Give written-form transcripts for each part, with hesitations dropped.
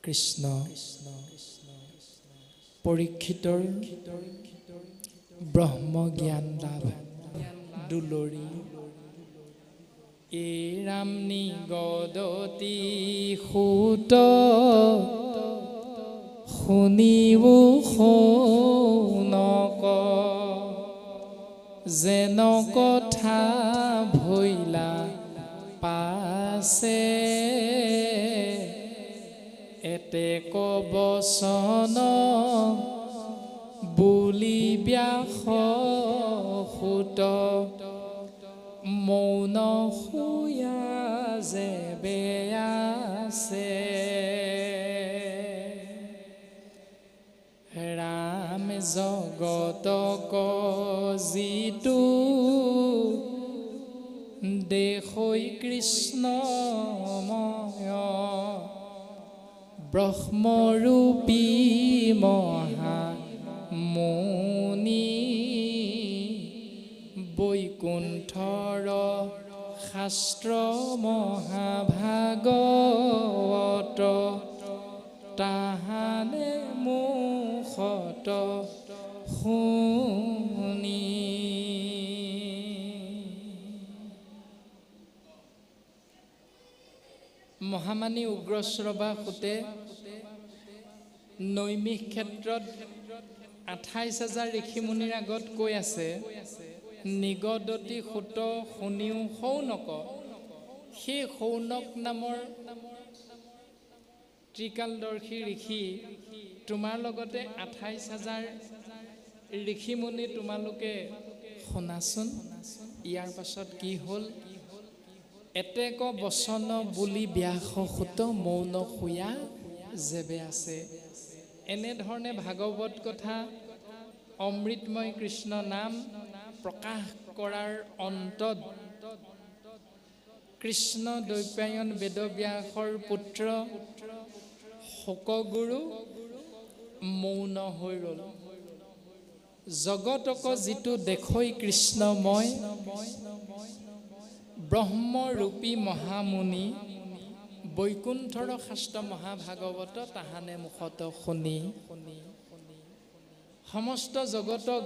কৃষ্ণ পৰীক্ষিতৰ ব্ৰহ্ম জ্ঞান লাভ দুলৰি এই ৰাম নিগদতি সুত শুনিও শুনক যেন কথা ভৈলা পাছে এতেক বচন বুলি ব্যাস সুত মৌন শুয়া যে বেয়াছে ৰাম জগতক যিটো দেশৈ কৃষ্ণময় ব্ৰহ্মৰূপী মহামুনি বৈকুণ্ঠৰ শাস্ত্ৰ মহাভাগৱত তাহানে মুখত শুনি মহামানী উগ্ৰশ্ৰৱা সুতে নৈমিষ ক্ষেত্ৰত ২৮,০০০ ঋষিমুনিৰ আগত কৈ আছে নিগদতি সুত শুনিও শৌনক সেই শৌনক নামৰ ত্ৰিকালদৰ্শী ঋষি তোমাৰ লগতে ২৮,০০০ ঋষিমুনি তোমালোকে শুনাচোন ইয়াৰ পাছত কি হ'ল এতেক বচন বুলি ব্যাস সুত মৌন শুয়া যেবে আছে এনেধৰণে ভাগৱত কথা অমৃতময় কৃষ্ণ নাম প্ৰকাশ কৰাৰ অন্তত কৃষ্ণ দৈপায়ন বেদব্যাসৰ পুত্ৰ শোকগুৰু মৌন হৈ ৰ'ল জগতক যিটো দেখৈ কৃষ্ণময় ব্ৰহ্মৰূপী মহামুনি বৈকুণ্ঠৰ শাস্ত্ৰ মহাভাগৱত তাহানে মুখত শুনি সমস্ত জগতক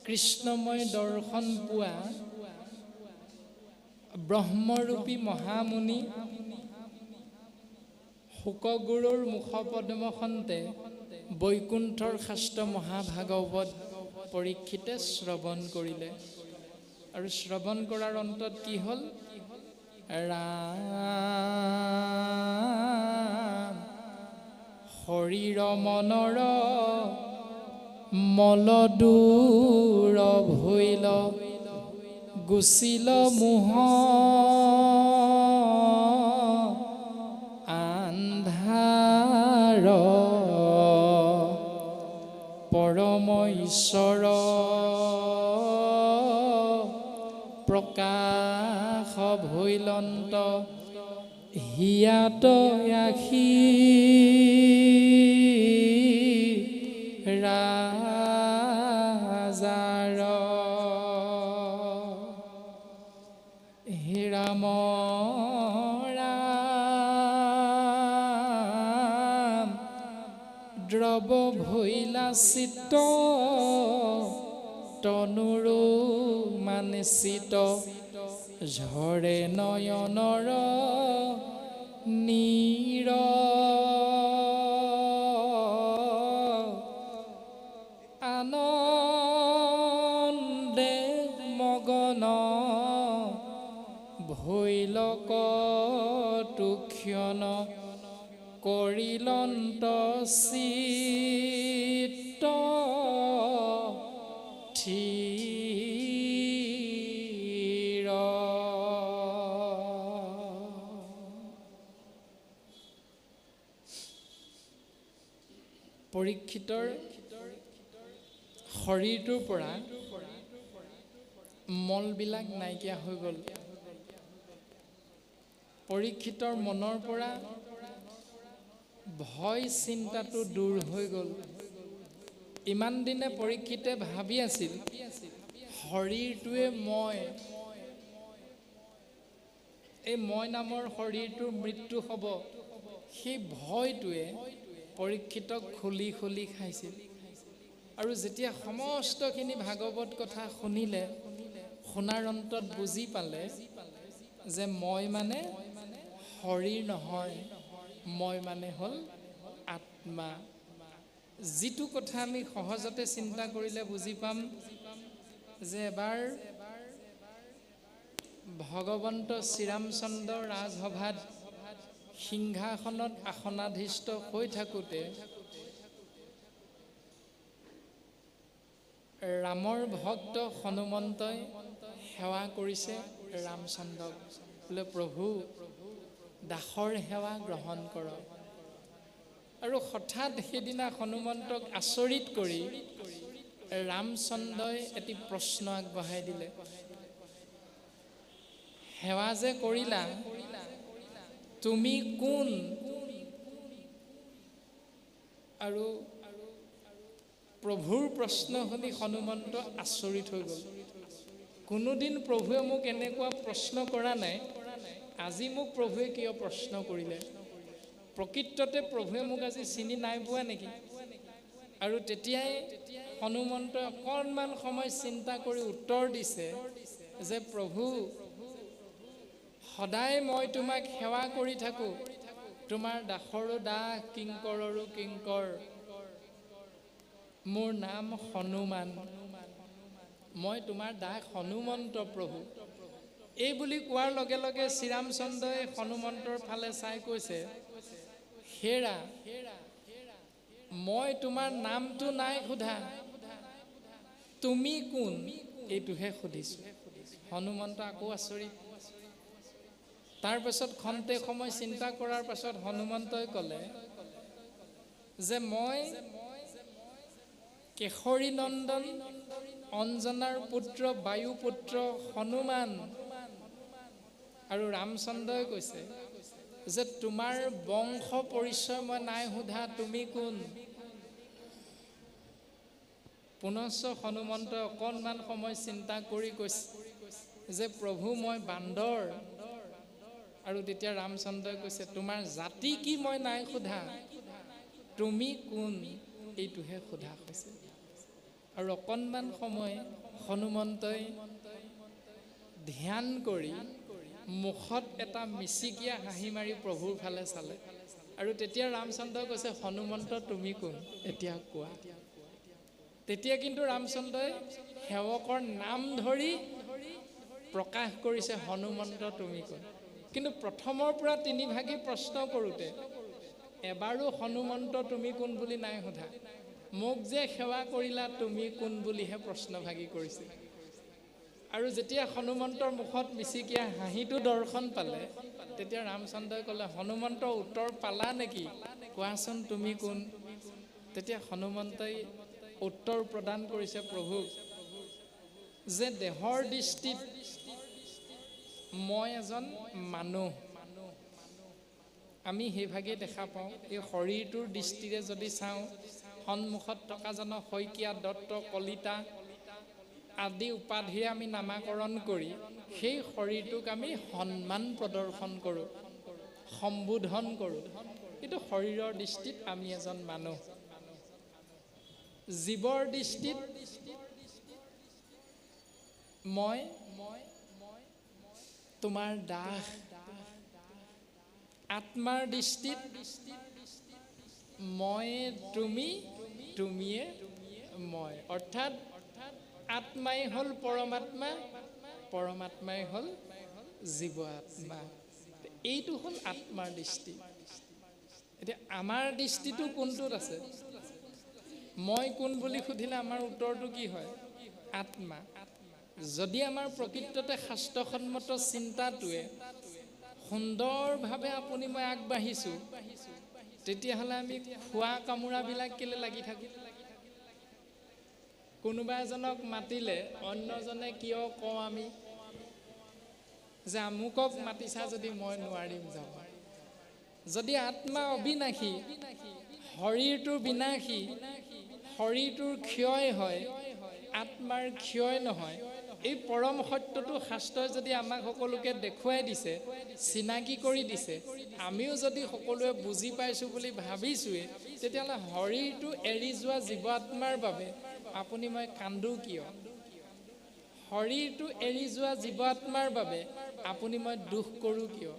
কৃষ্ণময় দৰ্শন পোৱা ব্ৰহ্মৰূপী মহামুনি শোকগুৰুৰ মুখপদ্মখন্তে বৈকুণ্ঠৰ শাস্ত্ৰ মহাভাগৱত পৰীক্ষিতে শ্ৰৱণ কৰিলে আৰু শ্ৰৱণ কৰাৰ অন্তত কি হ'ল ৰাম শৰীৰ মনৰ মল দূৰ ভৈল গুচিল মোহ আন্ধাৰ পৰম ঈশ্বৰ প্ৰকাশ ভৈলন্ত হিয়াত আখি ৰাজাৰ হে ৰাম ৰাম দ্ৰৱ ভৈলা চিত্ত তনুৰো মানিচিত ঝৰে নয়নৰ নীৰ আনন্দে মগন ভৈলক তুক্ষণ কৰিলন্ত চিত্ত থিৰ পৰীক্ষিতৰ শৰীৰটোৰ পৰা মলবিলাক নাইকিয়া হৈ গ'ল পৰীক্ষিতৰ মনৰ পৰা ভয় চিন্তাটো দূৰ হৈ গ'ল ইমান দিনে পৰীক্ষিতে ভাবি আছিল শৰীৰটোৱে মই এই মই নামৰ শৰীৰটোৰ মৃত্যু হ'ব সেই ভয়টোৱে পৰীক্ষিতক খুলি খুলি খাইছিল। আৰু যেতিয়া সমস্তখিনি ভাগৱত কথা শুনিলে, শুনাৰ অন্তত বুজি পালে যে মই মানে শৰীৰ নহয়, মই মানে হ'ল আত্মা। যিটো কথা আমি সহজতে চিন্তা কৰিলে বুজি পাম যে এবাৰ ভগৱন্ত শ্ৰীৰামচন্দ্ৰ ৰাজসভাত সিংহাসনত আসনাধীষ্ঠ হৈ থাকোঁতে ৰামৰ ভক্ত হনুমন্তই সেৱা কৰিছে ৰামচন্দ্ৰক, বোলে প্ৰভু দাসৰ সেৱা গ্ৰহণ কৰক। আৰু হঠাৎ সেইদিনা হনুমন্তক আচৰিত কৰি ৰামচন্দ্ৰই এটি প্ৰশ্ন আগবঢ়াই দিলে, সেৱা যে কৰিলা তুমি কোন? আৰু প্ৰভুৰ প্ৰশ্ন শুনি হনুমন্ত আচৰিত হৈ গ'ল। কোনোদিন প্ৰভুৱে মোক এনেকুৱা প্ৰশ্ন কৰা নাই, আজি মোক প্ৰভুৱে কিয় প্ৰশ্ন কৰিলে? প্ৰকৃততে প্ৰভুৱে মোক আজি চিনি নাই পোৱা নেকি? আৰু তেতিয়াই হনুমন্তই অকণমান সময় চিন্তা কৰি উত্তৰ দিছে যে প্ৰভু, সদায় মই তোমাক সেৱা কৰি থাকোঁ, তোমাৰ দাসৰো দাস, কিংকৰৰো কিংকৰ। মোৰ নাম হনুমান, মই তোমাৰ দাস হনুমন্ত প্ৰভু। এই বুলি কোৱাৰ লগে লগে শ্ৰীৰামচন্দ্ৰই হনুমন্তৰ ফালে চাই কৈছে, হেৰা, মই তোমাৰ নামটো নাই সোধা, তুমি কোন এইটোহে সুধিছোঁ। হনুমন্ত আকৌ আচৰিত। তাৰপাছত খন্তেক সময় চিন্তা কৰাৰ পাছত হনুমন্তই ক'লে যে মই কেশৰী নন্দন অঞ্জনাৰ পুত্ৰ বায়ুপুত্ৰ হনুমান। আৰু ৰামচন্দ্ৰই কৈছে যে তোমাৰ বংশ পৰিচয় মই নাই সোধা, তুমি কোন? পুনশ্চ হনুমন্তই অকণমান সময় চিন্তা কৰি কৈছে যে প্ৰভু মই বান্দৰ। আৰু তেতিয়া ৰামচন্দ্ৰই কৈছে তোমাৰ জাতি কি মই নাই সোধা, তুমি কোন এইটোহে সোধা হৈছে। আৰু অকণমান সময় হনুমন্তই ধ্যান কৰি মুখত এটা মিচিকীয়া হাঁহি মাৰি প্ৰভুৰ ফালে চালে। আৰু তেতিয়া ৰামচন্দ্ৰই কৈছে হনুমন্ত তুমি কোন এতিয়া কোৱা। তেতিয়া কিন্তু ৰামচন্দ্ৰই সেৱকৰ নাম ধৰি প্ৰকাশ কৰিছে হনুমন্ত তুমি কোন। কিন্তু প্ৰথমৰ পৰা তিনিভাগি প্ৰশ্ন কৰোঁতে এবাৰো হনুমন্ত তুমি কোন বুলি নাই সোধা, মোক যে সেৱা কৰিলা তুমি কোন বুলিহে প্ৰশ্নভাগী কৰিছে। আৰু যেতিয়া হনুমন্তৰ মুখত মিচিকীয়া হাঁহিটো দৰ্শন পালে, তেতিয়া ৰামচন্দ্ৰই ক'লে হনুমন্ত উত্তৰ পালা নেকি, কোৱাচোন তুমি কোন? তেতিয়া হনুমন্তই উত্তৰ প্ৰদান কৰিছে প্ৰভুক যে দেহৰ দৃষ্টিত মই এজন মানুহ। আমি সেইভাগেই দেখা পাওঁ। এই শৰীৰটোৰ দৃষ্টিৰে যদি চাওঁ, সন্মুখত থকাজনক শইকীয়া, দত্ত, কলিতা আদি উপাধিৰে আমি নামাকৰণ কৰি সেই শৰীৰটোক আমি সন্মান প্ৰদৰ্শন কৰোঁ, সম্বোধন কৰোঁ। কিন্তু শৰীৰৰ দৃষ্টিত আমি এজন মানুহ। জীৱৰ দৃষ্টিত মই তোমাৰ দাস। আত্মাৰ দৃষ্টিত মই তুমি, তুমিয়ে মই। অৰ্থাৎ আত্মাই হ'ল পৰমাত্মা, পৰমাত্মাই হ'ল জীৱ আত্মা। এইটো হ'ল আত্মাৰ দৃষ্টি। এতিয়া আমাৰ দৃষ্টিটো কোনটোত আছে? মই কোন বুলি সুধিলে আমাৰ উত্তৰটো কি হয়? আত্মা। যদি আমাৰ প্ৰকৃততে শাস্ত্ৰসন্মত চিন্তাটোৱে সুন্দৰভাৱে আপুনি মই আগবাঢ়িছোঁ, তেতিয়াহ'লে আমি খোৱা কামোৰাবিলাক কেলৈ লাগি থাকোঁ? কোনোবা এজনক মাতিলে অন্যজনে কিয় কওঁ আমি যে আমুকক মাতিছা যদি মই নোৱাৰিম যাব। যদি আত্মা অবিনাশী, শৰীৰটোৰ বিনাশী, শৰীৰটোৰ ক্ষয় হয়, আত্মাৰ ক্ষয় নহয়, এই পৰম সত্যটো শাস্ত্ৰই যদি আমাক সকলোকে দেখুৱাই দিছে, চিনাকি কৰি দিছে, আমিও যদি সকলোৱে বুজি পাইছোঁ বুলি ভাবিছোঁৱে, তেতিয়াহ'লে শৰীৰটো এৰি যোৱা জীৱাত্মাৰ বাবে আপুনি মই কান্দো কিয়? শৰীৰটো এৰি যোৱা জীৱাত্মাৰ বাবে আপুনি মই দুখ কৰোঁ কিয়?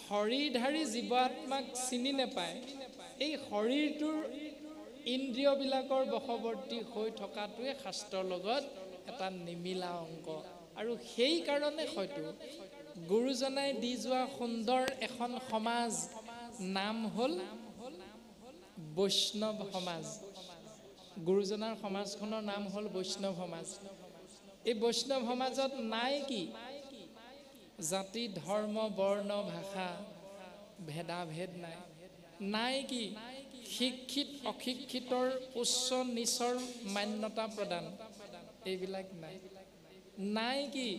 শৰীৰধাৰী জীৱাত্মাক চিনি নাপায় এই শৰীৰটোৰ ইন্দ্ৰিয়বিলাকৰ বশৱৰ্তী হৈ থকাটোৱে শাস্ত্ৰৰ লগত এটা নিমিলা অংক। আৰু সেইকাৰণে হয়তো গুৰুজনাই দি যোৱা সুন্দৰ এখন সমাজ নাম হ'ল বৈষ্ণৱ সমাজ। গুৰুজনাৰ সমাজখনৰ নাম হ'ল বৈষ্ণৱ সমাজ। এই বৈষ্ণৱ সমাজত নাই কি? জাতি, ধৰ্ম, বৰ্ণ, ভাষা ভেদাভেদ নাই। নাই কি? শিক্ষিত অশিক্ষিতৰ উচ্চ নিচৰ মান্যতা প্ৰদান, এইবিলাক নাই। নাই কি?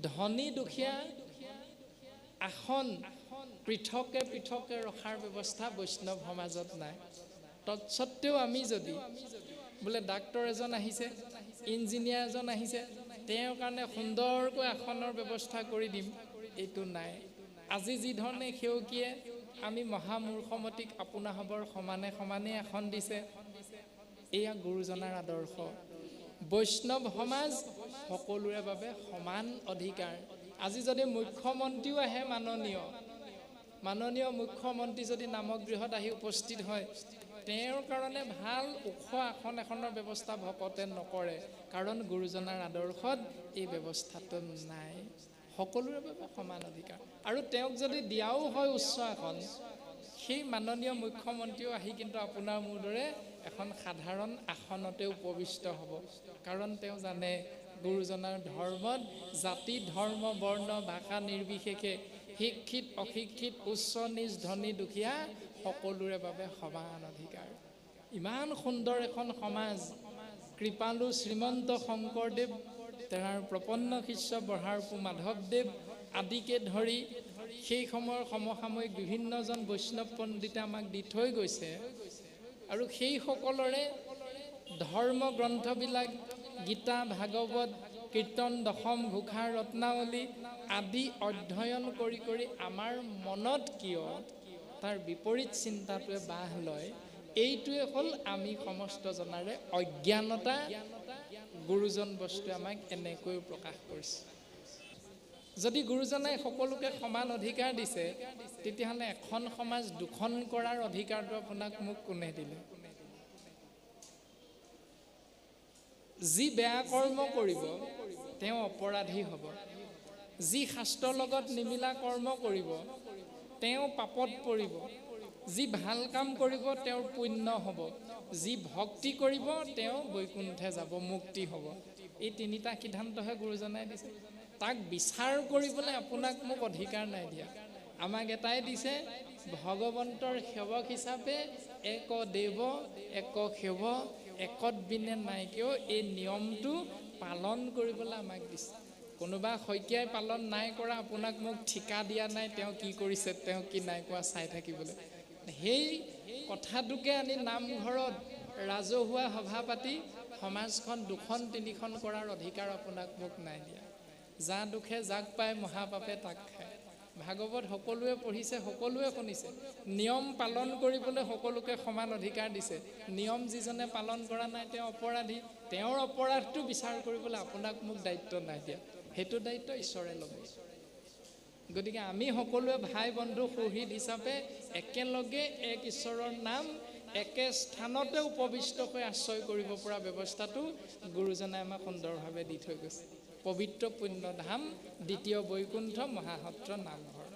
ধনী দুখীয়া আসন পৃথকে পৃথকে ৰখাৰ ব্যৱস্থা বৈষ্ণৱ সমাজত নাই। তৎসত্ত্বেও আমি যদি বোলে ডাক্তৰ এজন আহিছে, ইঞ্জিনিয়াৰ এজন আহিছে, তেওঁৰ কাৰণে সুন্দৰকৈ আসনৰ ব্যৱস্থা কৰি দিম, এইটো নাই। আজি যি ধৰণে সেৱকীয়ে আমি মহামূৰ্খমতীক আপোনাসৱৰ সমানে সমানে আসন দিছে, এয়া গুৰুজনাৰ আদৰ্শ। বৈষ্ণৱ সমাজ সকলোৰে বাবে সমান অধিকাৰ। আজি যদি মুখ্যমন্ত্ৰীও আহে, মাননীয় মুখ্যমন্ত্ৰী যদি নামগৃহত আহি উপস্থিত হয়, তেওঁৰ কাৰণে ভাল ওখ আসন এখনৰ ব্যৱস্থা ভকতে নকৰে, কাৰণ গুৰুজনাৰ আদৰ্শত এই ব্যৱস্থাটো নাই। সকলোৰে বাবে সমান অধিকাৰ। আৰু তেওঁক যদি দিয়াও হয় উচ্চ আসন, সেই মাননীয় মুখ্যমন্ত্ৰীও আহি কিন্তু আপোনাৰ মোৰ দৰে এখন সাধাৰণ আসনতে উপবিষ্ট হ'ব, কাৰণ তেওঁ জানে গুৰুজনাৰ ধৰ্মত জাতি, ধৰ্ম, বৰ্ণ, ভাষা নিৰ্বিশেষে শিক্ষিত অশিক্ষিত উচ্চ নিচ ধনী দুখীয়া সকলোৰে বাবে সমান অধিকাৰ। ইমান সুন্দৰ এখন সমাজ কৃপালু শ্ৰীমন্ত শংকৰদেৱ, তেওঁৰ প্ৰপন্ন শিষ্য বঢ়াৰপু মাধৱদেৱ আদিকে ধৰি সেই সময়ৰ সমসাময়িক বিভিন্নজন বৈষ্ণৱ পণ্ডিতে আমাক দি থৈ গৈছে। আৰু সেই সকলৰে ধৰ্ম গ্ৰন্থবিলাক গীতা, ভাগৱত, কীৰ্তন, দশম, ঘোষা, ৰত্নাৱলী আদি অধ্যয়ন কৰি কৰি আমাৰ মনত কিয় তাৰ বিপৰীত চিন্তাটোৱে বাহ লয়, এইটোৱে হ'ল আমি সমস্ত জনাৰে অজ্ঞানতা। গুৰুজন বস্তুৱে আমাক এনেকৈ প্ৰকাশ কৰিছে। যদি গুৰুজনাই সকলোকে সমান অধিকাৰ দিছে, তেতিয়াহ'লে এখন সমাজ দুখন কৰাৰ অধিকাৰটো আপোনাক মোক কোনে দিলে? যি বেয়া কৰ্ম কৰিব তেওঁ অপৰাধী হ'ব, যি শাস্ত্ৰৰ লগত নিমিলা কৰ্ম কৰিব তেওঁ পাপত পৰিব, যি ভাল কাম কৰিব তেওঁৰ পুণ্য হ'ব, যি ভক্তি কৰিব তেওঁ বৈকুণ্ঠে যাব, মুক্তি হ'ব। এই তিনিটা সিদ্ধান্তহে গুৰুজনাই দিছে। তাক বিচাৰ কৰিবলৈ আপোনাক মোক অধিকাৰ নাই দিয়া। আমাক এটাই দিছে, ভগৱন্তৰ সেৱক হিচাপে এক দেৱ এক সেৱ একত বিনে নাইকিয়, এই নিয়মটো পালন কৰিবলৈ আমাক দিছে। কোনোবা শইকীয়াই পালন নাই কৰা, আপোনাক মোক ঠিকা দিয়া নাই তেওঁ কি কৰিছে, তেওঁ কি নাই কোৱা চাই থাকিবলৈ। সেই কথাটোকে আনি নামঘৰত ৰাজহুৱা সভা পাতি সমাজখন দুখন তিনিখন কৰাৰ অধিকাৰ আপোনাক মোক নাই দিয়া। যা দুখে যাক পায়, মহাপাপে তাক খায়। ভাগৱত সকলোৱে পঢ়িছে, সকলোৱে শুনিছে। নিয়ম পালন কৰিবলৈ সকলোকে সমান অধিকাৰ দিছে। নিয়ম যিজনে পালন কৰা নাই তেওঁ অপৰাধী। তেওঁৰ অপৰাধটো বিচাৰ কৰিবলৈ আপোনাক মোক দায়িত্ব নাই দিয়া, সেইটো দায়িত্ব ঈশ্বৰে ল'ব। গতিকে আমি সকলোৱে ভাই বন্ধু সুহৃদ হিচাপে একেলগে এক ঈশ্বৰৰ নাম একে স্থানতে উপবিষ্ট হৈ আশ্ৰয় কৰিব পৰা ব্যৱস্থাটো গুৰুজনাই আমাক সুন্দৰভাৱে দি থৈ গৈছে। পবিত্ৰ পুণ্যধাম দ্বিতীয় বৈকুণ্ঠ মহাসত্ৰ নামঘৰ,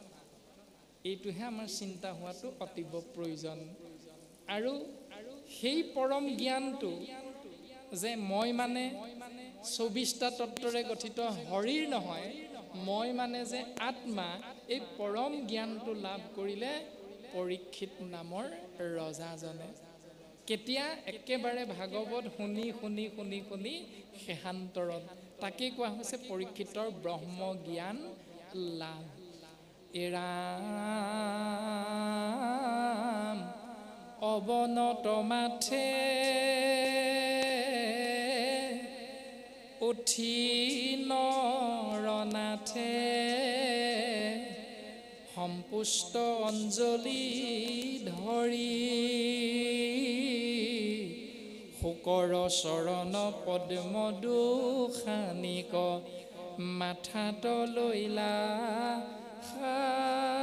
এইটোহে আমাৰ চিন্তা হোৱাটো অতীৱ প্ৰয়োজন। আৰু সেই পৰম জ্ঞানটো যে মই মানে 24টা তত্ত্বৰে গঠিত শৰীৰ নহয়, মই মানে যে আত্মা, এই পৰম জ্ঞানটো লাভ কৰিলে পৰীক্ষিত নামৰ ৰজাজনে। কেতিয়া? একেবাৰে ভাগৱত শুনি শুনি শুনি শুনি শেষান্তৰত। তাকেই কোৱা হৈছে পৰীক্ষিতৰ ব্ৰহ্ম জ্ঞান লাভ। এৰাম অৱনত মাথে উঠ উঠি নৰনাথে সম্পুষ্ট অঞ্জলি ধৰি শুকৰ চৰণ পদ্ম দুখানিক মাথাত লৈলা সাদৰি।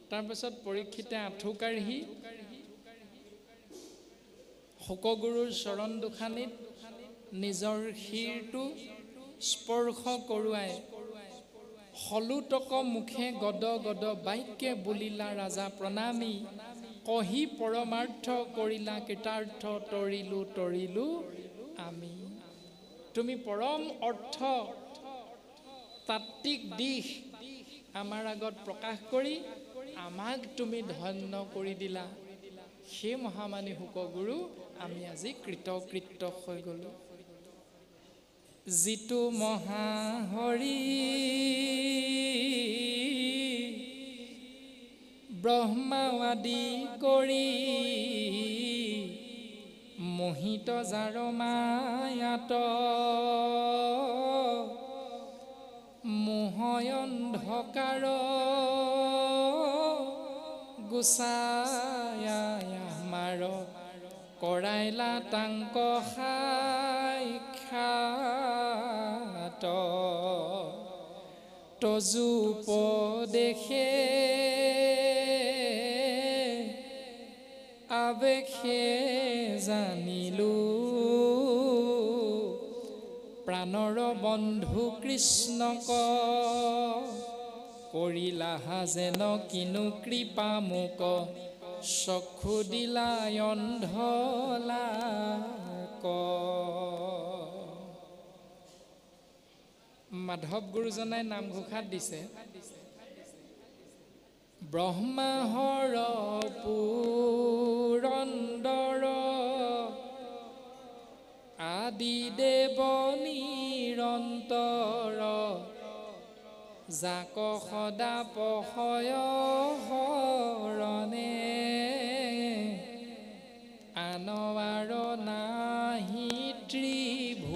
তাৰপিছত পৰীক্ষিতে আঁঠু কাঢ়ি শোকগুৰুৰ চৰণ দুখানিত নিজৰ শিৰটো স্পৰ্শ কৰোৱাই হলুটক মুখে গদ গদ বাক্যে বুলিলা ৰাজা প্ৰণামী কহি পৰমাৰ্থ কৰিলা কৃতাৰ্থ তৰিলো তৰিলো আমি। তুমি পৰম অৰ্থ তাত্ত্বিক দিশ আমাৰ আগত প্ৰকাশ কৰি আমাক তুমি ধন্য কৰি দিলা। সেই মহামানী শোকগুৰু আমি আজি কৃতকৃত্য হৈ গলো। যিটো মহাহৰি ব্ৰহ্মাদি কৰি মোহিত যাৰ মায়াত মোহয় অন্ধকাৰ গুচায়া মাৰ কৰাইলা তাংক সাক্ষাৎ তজু উপদেশে আবেশে জানিলো প্ৰাণৰ বন্ধু কৃষ্ণক কৰিলা যেন কিনো কৃপা মোক চক্ষু দিলা অন্ধলাক। মাধৱ গুৰুজনাই নামঘোষাত দিছে ব্ৰহ্মাহৰ পুৰন্দৰ আদি দেৱ নিৰন্তৰ যাক সদা পহয় হৰণে আনৱাৰ নাহি ত্ৰিভুৱনে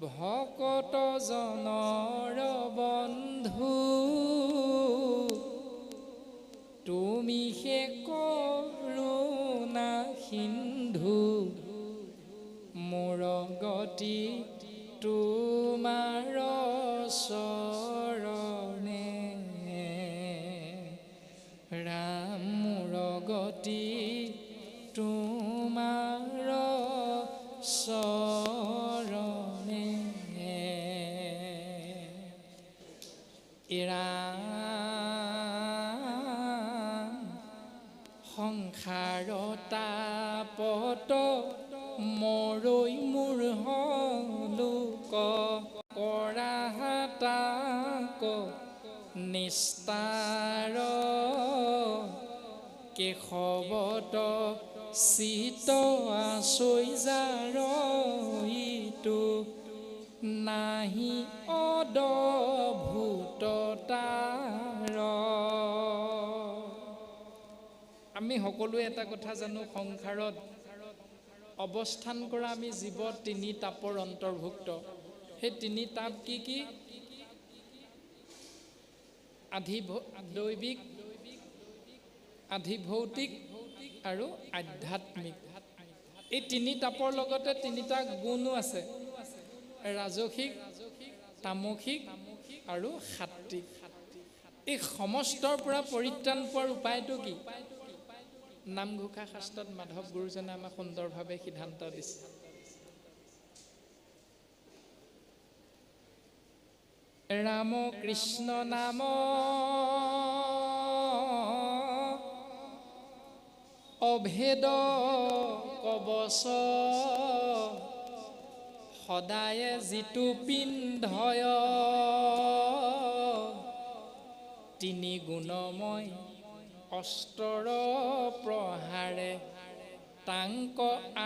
ভকত জনৰ বন্ধু তুমি হে কৰুণা সিন্ধু মোৰ গতি তোমাৰ চৰণে ৰাম মোৰ গতি তোমাৰ চৰণে সংসাৰ তাপত মৰৈ মোৰ হলোক কৰা তাক নিস্তাৰ কেশৱত চিত আচৈ যাৰ ইটো নাহি অদভূততাৰ। আমি সকলোৱে এটা কথা জানো, সংসাৰত অৱস্থান কৰা আমি জীৱ তিনি তাপৰ অন্তৰ্ভুক্ত। সেই তিনি তাপ কি কি? দৈবিক, আধিভৌতিক আৰু আধ্যাত্মিক। এই তিনি তাপৰ লগতে তিনিটা গুণো আছে, ৰাজসিক, তামসিক আৰু সাত্বিক। এই সমস্তৰ পৰা পৰিত্ৰাণ পোৱাৰ উপায়টো কি? নামঘোষা শাস্ত্ৰত মাধৱ গুৰুজনে আমাক সুন্দৰভাৱে সিদ্ধান্ত দিছে। ৰাম কৃষ্ণ নাম অভেদ কবচ সদায়ে যিটো পিন্ধয় তিনি গুণময় অস্ত্ৰৰ প্ৰহাৰে তাংক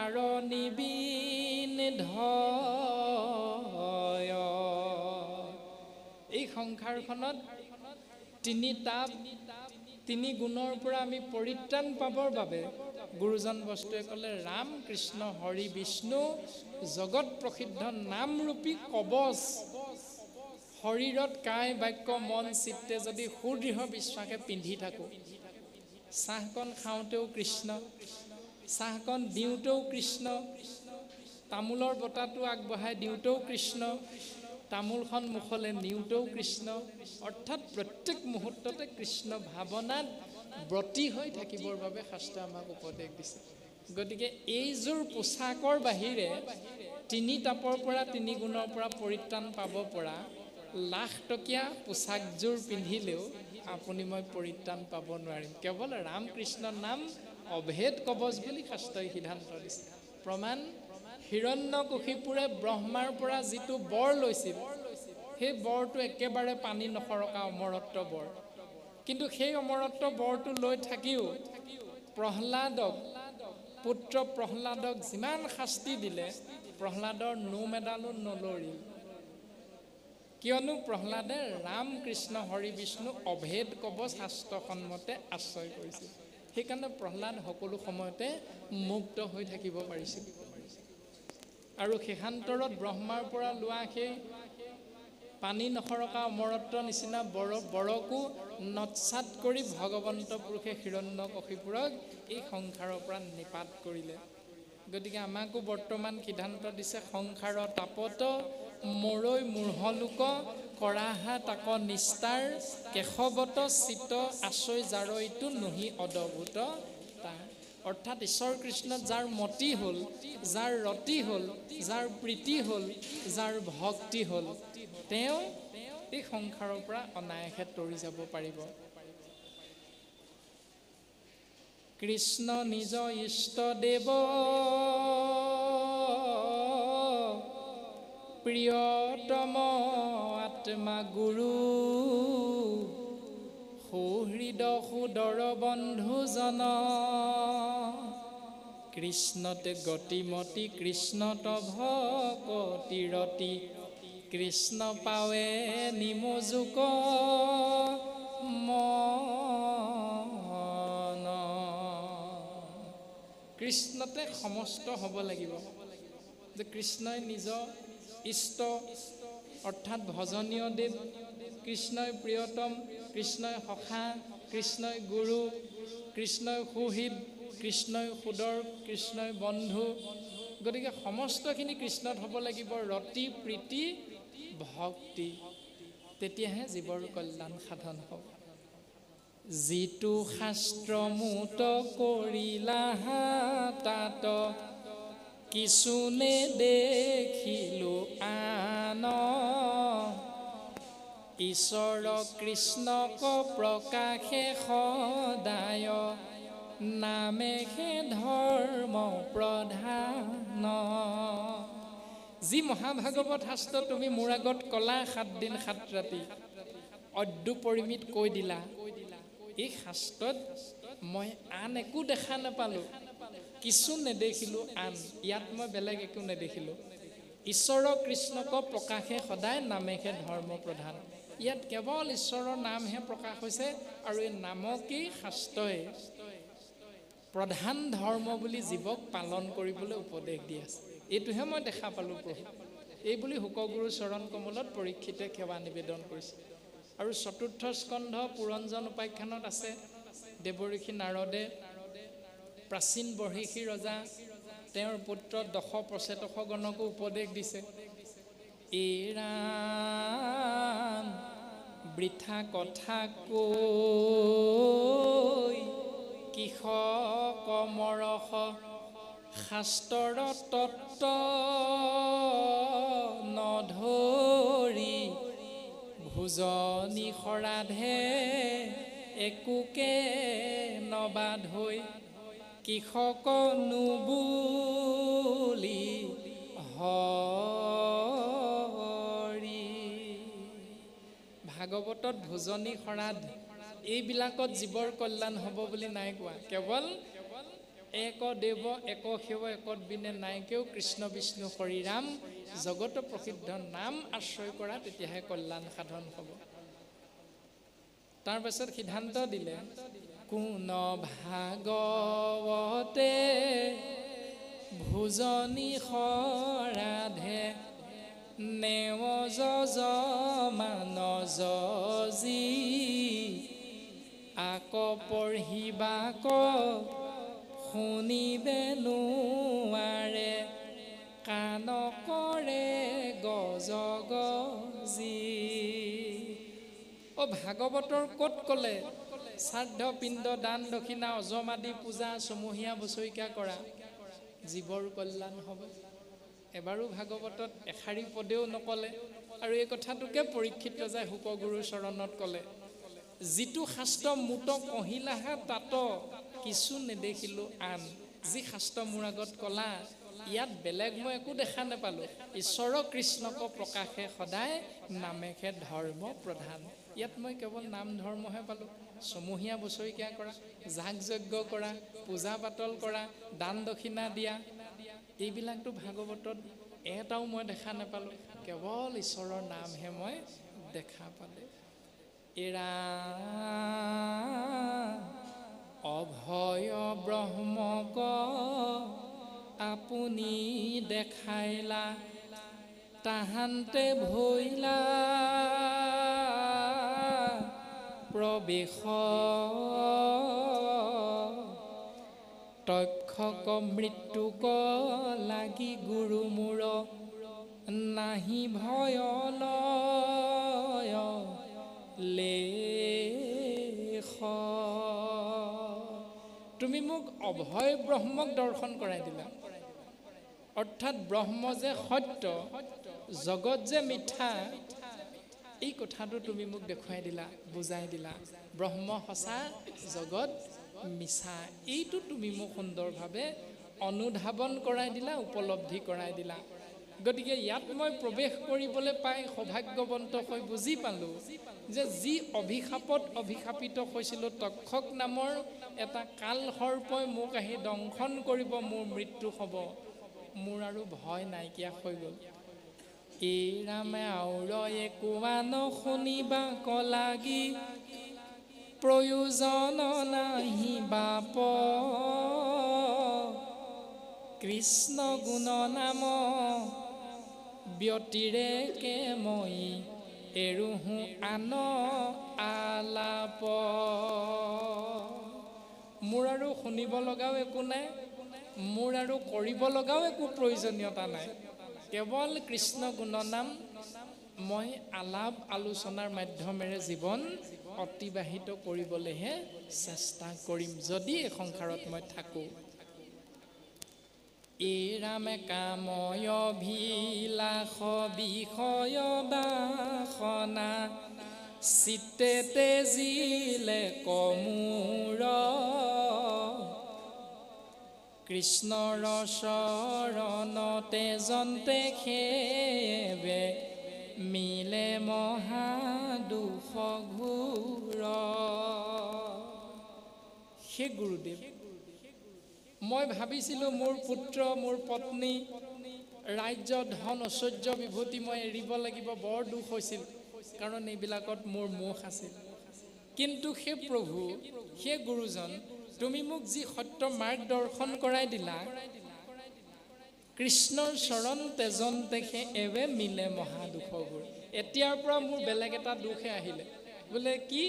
আৰ নিবিদ্ধয়। এই সংসাৰখনত তিনি তাপ তিনি গুণৰ পৰা আমি পৰিত্ৰাণ পাবৰ বাবে গুৰুজন বস্তুৱে ক'লে ৰাম কৃষ্ণ হৰি বিষ্ণু জগত প্ৰসিদ্ধ নামৰূপী কবচ শৰীৰত কায় বাক্য মন চিত্তে যদি সুদৃঢ় বিশ্বাসে পিন্ধি থাকোঁ, চাহকণ খাওঁতেও কৃষ্ণ, চাহকণ দিওঁতেও কৃষ্ণ, তামোলৰ বটাটো আগবঢ়াই দিওঁতেও কৃষ্ণ, তামোলখন মুখলৈ নিওঁতেও কৃষ্ণ, অৰ্থাৎ প্ৰত্যেক মুহূৰ্ততে কৃষ্ণ ভাৱনাত ব্ৰতী হৈ থাকিবৰ বাবে শাস্ত্ৰই আমাক উপদেশ দিছে। গতিকে এইযোৰ পোছাকৰ বাহিৰে তিনি তাপৰ পৰা তিনি গুণৰ পৰা পৰিত্ৰাণ পাব পৰা লাখ টকীয়া পোছাকযোৰ পিন্ধিলেও আপুনি মই পৰিত্ৰাণ পাব নোৱাৰিম। কেৱল ৰাম কৃষ্ণৰ নাম অভেদ কবচ বুলি শাস্ত্ৰই সিদ্ধান্ত দিছে। প্ৰমাণ হিৰণ্যকশিপুৰে ব্ৰহ্মাৰ পৰা যিটো বৰ লৈছিল, সেই বৰটো একেবাৰে পানী নসৰকা অমৰত্ব বৰ। কিন্তু সেই অমৰত্ব বৰটো লৈ থাকিও প্ৰহ্লাদক, পুত্ৰ প্ৰহ্লাদক যিমান শাস্তি দিলে, প্ৰহ্লাদৰ নোম এডালো নলৰিল। কিয়নো প্ৰহ্লাদে ৰাম কৃষ্ণ হৰি বিষ্ণু অভেদ কবচ শাস্ত্ৰসন্মতে আশ্ৰয় কৰিছিল। সেইকাৰণে প্ৰহ্লাদ সকলো সময়তে মুক্ত হৈ থাকিব পাৰিছিল। আৰু শেষান্তৰত ব্ৰহ্মাৰ পৰা লোৱা সেই পানী নসৰকা অমৰত্ব নিচিনা বৰকো নৎসাত কৰি ভগৱন্ত পুৰুষে হিৰণ্যকশিপুৰক এই সংসাৰৰ পৰা নিপাত কৰিলে। গতিকে আমাকো বৰ্তমান সিদ্ধান্ত দিছে, সংসাৰ তাপত মৰৈ মূঢ়লোক কৰাহা তাক নিস্তাৰ, কেশৱত চিত আচৈ জাৰৈটো নুহি অদভূত তাৰ। অৰ্থাৎ ঈশ্বৰ কৃষ্ণত যাৰ মতি হ'ল, যাৰ ৰতি হ'ল, যাৰ প্ৰীতি হ'ল, যাৰ ভক্তি হ'ল, তেওঁ এই সংসাৰৰ পৰা অনায়াসে তৰি যাব পাৰিব। কৃষ্ণ নিজ ইষ্টদেৱ প্ৰিয়তম আত্মা গুৰু, সুহৃদ সুদৰ বন্ধুজন, কৃষ্ণতে গতিমতি কৃষ্ণত ভকতি ৰতি, কৃষ্ণ পাৱে নিমোজুক মন। কৃষ্ণতে সমস্ত হ'ব লাগিব। যে কৃষ্ণই নিজ ইষ্ট অৰ্থাৎ ভজনীয় দেৱ, কৃষ্ণই প্ৰিয়তম, কৃষ্ণই সখা, কৃষ্ণই গুৰু, কৃষ্ণই সুহৃদ, কৃষ্ণই সুদৰ, কৃষ্ণই বন্ধু। গতিকে সমস্তখিনি কৃষ্ণত হ'ব লাগিব, ৰতি প্ৰীতি ভক্তি, তেতিয়াহে জীৱৰ কল্যাণ সাধন হ'ব। যিটো শাস্ত্ৰ মুত কৰিলা তাত, কিছু নেদেখিলো আন, ঈশ্বৰ কৃষ্ণক প্ৰকাশে সদায়, নামেহে ধৰ্ম প্ৰধান। যি মহাভাগৱত শাস্ত্ৰ তুমি মোৰ আগত কলা 7 দিন 7 ৰাতি, অদ্যুপৰিমিত কৈ দিলা, এই শাস্ত্ৰত মই আন একো দেখা নাপালোঁ, কিছু নেদেখিলোঁ আন। ইয়াত মই বেলেগ একো নেদেখিলোঁ। ঈশ্বৰ কৃষ্ণক প্ৰকাশে সদায়, নামেহে ধৰ্ম প্ৰধান। ইয়াত কেৱল ঈশ্বৰৰ নামহে প্ৰকাশ হৈছে, আৰু এই নামকেই শাস্ত্ৰই প্ৰধান ধৰ্ম বুলি জীৱক পালন কৰিবলৈ উপদেশ দি আছে। এইটোহে মই দেখা পালোঁ প্ৰভু, এই বুলি শুকগুৰু চৰণ কমলত পৰীক্ষিতে সেৱা নিবেদন কৰিছে। আৰু 4ৰ্থ স্কন্ধ পুৰঞ্জন উপাখ্যানত আছে, দেৱঋষি নাৰদে প্ৰাচীন বৰ্হিষী ৰজা তেওঁৰ পুত্ৰ দশ প্ৰচেতকগণকো উপদেশ দিছে। এই ৰাম বৃথা কথা কৈ, কিষ কমৰস শাস্ত্ৰৰ তত্ত্ব নধৰি, ভোজনী সৰাধে একোকে নবাধৈ, কৃষক নুবুলি হৰি। ভাগৱতত ভোজনী সৰাধ এইবিলাকত জীৱৰ কল্যাণ হ'ব বুলি নাই কোৱা। কেৱল এক দেৱ এক সেৱ একত বিনে নাইকেও কৃষ্ণ বিষ্ণু হৰি ৰাম জগত প্ৰসিদ্ধ নাম আশ্ৰয় কৰা, তেতিয়াহে কল্যাণ সাধন হ'ব। তাৰপাছত সিদ্ধান্ত দিলে, কোন ভাগৱতে ভোজনী সৰাধে নেৱ যজমান যজি আক পঢ়িবা ক শুনিবে নোৱাৰে কাণ কৰে গজগজি। ভাগৱতৰ ক'ত ক'লে শ্ৰাদ্ধ পিণ্ড দান দক্ষিণা অজমাদি পূজা ছমহীয়া বছৰিকা কৰা জীৱৰ কল্যাণ হ'ব? এবাৰো ভাগৱতত এষাৰি পদেও নকলে। আৰু এই কথাটোকে পৰীক্ষিত ৰজাই শুকগুৰুৰ চৰণত ক'লে, যিটো শাস্ত্ৰ মুত কহিলাহা তাত কিছু নেদেখিলোঁ আন। যি শাস্ত্ৰ মোৰ আগত কলা ইয়াত বেলেগ মই একো দেখা নাপালোঁ। ঈশ্বৰ কৃষ্ণক প্ৰকাশে সদায় নামেহে ধৰ্ম প্ৰধান। ইয়াত মই কেৱল নাম ধৰ্মহে পালোঁ। ছমহীয়া বছৰিকীয়া কৰা, যাগ যজ্ঞ কৰা, পূজা পাতল কৰা, দান দক্ষিণা দিয়া, এইবিলাকতো ভাগৱতত এটাও মই দেখা নাপালোঁ। কেৱল ঈশ্বৰৰ নামহে মই দেখা পালোঁ। এৰা অভয় ব্ৰহ্মক আপুনি দেখাইলা তাহান্তে ভৈলা প্ৰবেশ তক্ষক মৃত্যুক লাগি গুৰু মূৰ নাহি ভয় লয় লেখ। তুমি মোক অভয় ব্ৰহ্মক দৰ্শন কৰাই দিলা, অৰ্থাৎ ব্ৰহ্ম যে সত্য, জগত যে মিথ্যা, এই কথাটো তুমি মোক দেখুৱাই দিলা, বুজাই দিলা। ব্ৰহ্ম সঁচা, জগত মিছা, এইটো তুমি মোক সুন্দৰভাৱে অনুধাৱন কৰাই দিলা, উপলব্ধি কৰাই দিলা। গতিকে ইয়াত মই প্ৰৱেশ কৰিবলৈ পাই সৌভাগ্যৱন্ত হৈ বুজি পালোঁ যে যি অভিশাপত অভিশাপিত হৈছিলোঁ, তক্ষক নামৰ এটা কাল সৰ্পই মোক আহি দংশন কৰিব, মোৰ মৃত্যু হ'ব, মোৰ আৰু ভয় নাইকিয়া হৈ গ'ল। এই ৰামে আউৰ একোৱান শুনিবা কলাগি প্ৰয়োজন নাহি বাপ কৃষ্ণ গুণ নাম ব্যতিৰেকে মই এৰোহো আন আলাপ। মোৰ আৰু শুনিব লগাও একো নাই, মোৰ আৰু কৰিব লগাও একো প্ৰয়োজনীয়তা নাই। কেৱল কৃষ্ণ গুণনাম মই আলাপ আলোচনাৰ মাধ্যমেৰে জীৱন অতিবাহিত কৰিবলৈহে চেষ্টা কৰিম, যদি এই সংসাৰত মই থাকোঁ। এই ৰামে কাময় অভিলাষ বিষয় বাসনা চিত্তে তেজিলে কমূৰ কৃষ্ণৰ চৰণতে জন্তে খেবে মিলে মহা দুখ ঘোৰ। হে গুৰুদেৱ, মই ভাবিছিলোঁ মোৰ পুত্ৰ, মোৰ পত্নী, ৰাজ্য, ধন, ঐশ্বৰ্য, বিভূতি মই এৰিব লাগিব, বৰ দুখ হৈছিল, কাৰণ এইবিলাকত মোৰ মোহ আছিল। কিন্তু সেই প্ৰভু, সেই গুৰুজন, তুমি মোক যি সত্য মাৰ্গ দৰ্শন কৰাই দিলা, কৃষ্ণৰ চৰণ তেজন তেখে এবে মিলে মহা দুখবোৰ। এতিয়াৰ পৰা মোৰ বেলেগ এটা দুখে আহিলে, বোলে কি,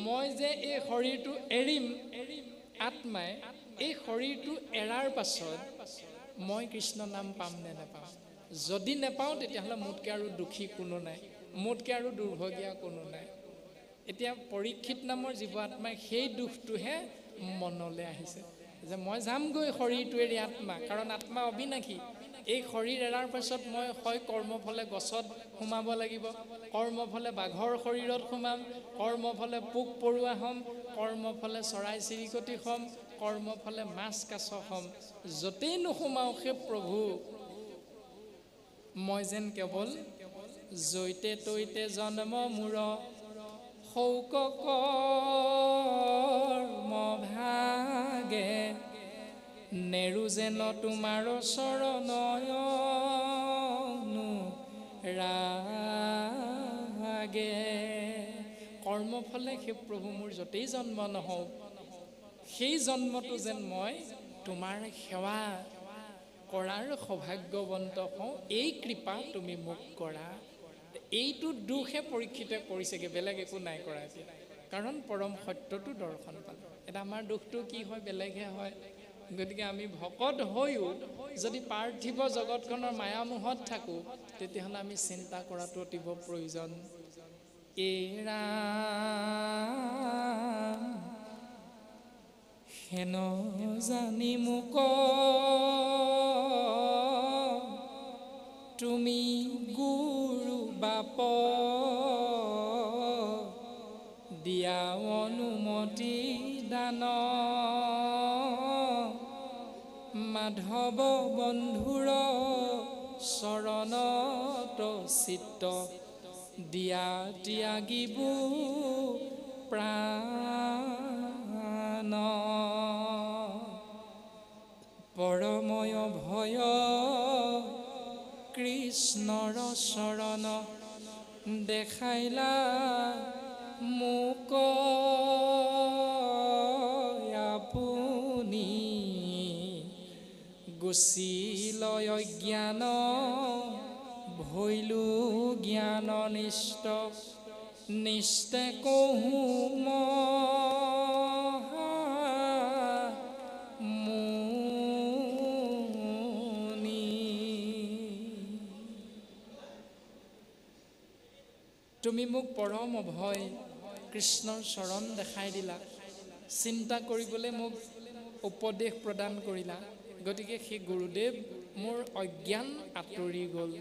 মই যে এই শৰীৰটো এৰিম, আত্মাই এই শৰীৰটো এৰাৰ পাছত মই কৃষ্ণ নাম পাম নে নাপাম? যদি নেপাওঁ তেতিয়াহ'লে মোতকৈ আৰু দুখী কোনো নাই, মোতকৈ আৰু দুৰ্ভগীয়া কোনো নাই। এতিয়া পৰীক্ষিত নামৰ জীৱ আত্মাই সেই দুখটোহে মনলৈ আহিছে যে মই যামগৈ শৰীৰটো এৰি আত্মা, কাৰণ আত্মা অবিনাশী। এই শৰীৰ এৰাৰ পাছত মই হয় কৰ্মফলে গছত সোমাব লাগিব, কৰ্মফলে বাঘৰ শৰীৰত সোমাম, কৰ্মফলে পোক পৰুৱা হ'ম, কৰ্মফলে চৰাই চিৰিকটি হ'ম, কৰ্মফলে মাছ কাছ হ'ম। য'তেই নোসোমাওঁ সেই প্ৰভু, মই যেন কেৱল জৈতে তৈতে জন্ম মূৰ শৌক কৰ্ম ভাগে নেৰু যেন তোমাৰ চৰণয়নো ৰাগে। কৰ্মফলে সেই প্ৰভু মোৰ য'তেই জন্ম নহওক, সেই জন্মটো যেন মই তোমাৰ সেৱা কৰাৰ সৌভাগ্যৱন্ত হওঁ, এই কৃপা তুমি মোক কৰা। এইটো দুখহে পৰীক্ষিতে কৰিছেগৈ, বেলেগ একো নাই কৰা এতিয়া, কাৰণ পৰম সত্যটো দৰ্শন পালোঁ। এতিয়া আমাৰ দুখটো কি হয়, বেলেগহে হয়। গতিকে আমি ভকত হৈও যদি পাৰ্থিৱ জগতখনৰ মায়ামোহত থাকোঁ, তেতিয়াহ'লে আমি চিন্তা কৰাটো অতিব প্ৰয়োজন। এৰা হেন জানি মোক তুমি গুৰু বাপ, দিয়া অনুমতি দান, মাধৱ বন্ধুৰ চৰণত চিত্ত, দিয়া ত্যাগিবো প্ৰাণ, পৰময় ভয় কৃষ্ণৰ চৰণ, দেখাইলা মোক আপুনি, গুচিলয় জ্ঞান ভৈলো জ্ঞান নিষ্ঠ, নিষ্ঠে কহোঁ মুনি। তুমি মোক পৰম অভয় কৃষ্ণৰ চৰণ দেখাই দিলা, চিন্তা কৰিবলৈ মোক উপদেশ প্ৰদান কৰিলা। গতিকে সেই গুৰুদেৱ মোৰ অজ্ঞান আঁতৰি গ'ল,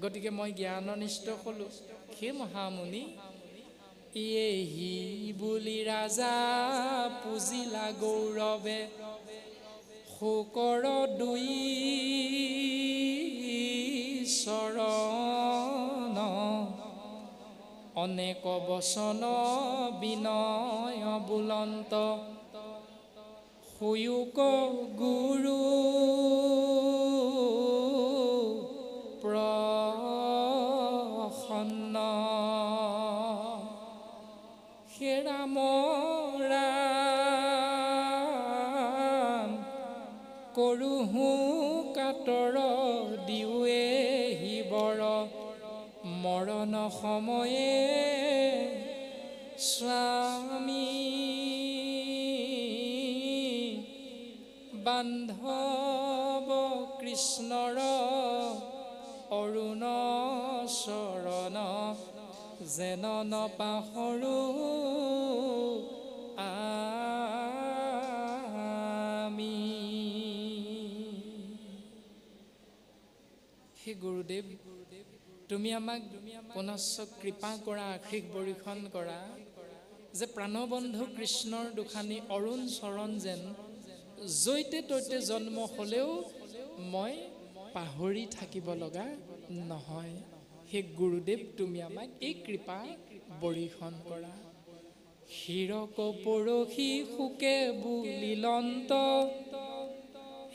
গতিকে মই জ্ঞাননিষ্ঠ হ'লোঁ। সেই মহামুনি এহি বুলি ৰাজা পুজিলা গৌৰৱে, শোকৰ দুই চৰণ, অনেক বচন বিনয় বুলন্ত, শুয়োক গুৰু প্ৰসন্ন, হে ৰাম ৰাম কৰোহো কাতৰ, দিওৱে শিৱৰ মৰণ সময়ে, স্বামী বান্ধৱ কৃষ্ণৰ অৰুণ চৰণ, যেন নপাহৰো আমি। হে গুৰুদেৱ, তুমি আমাক পুনশ্চ কৃপা কৰা, আশীষ বৰিষণ কৰা, যে প্ৰাণবন্ধু কৃষ্ণৰ দুখানি অৰুণ চৰণ যেন জৈতে তৈতে জন্ম হ'লেও মই পাহৰি থাকিব লগা নহয়। হে গুৰুদেৱ, তুমি আমাক এই কৃপা বৰিষণ কৰা। হীৰক পৰশী শোকে বুলিলন্ত,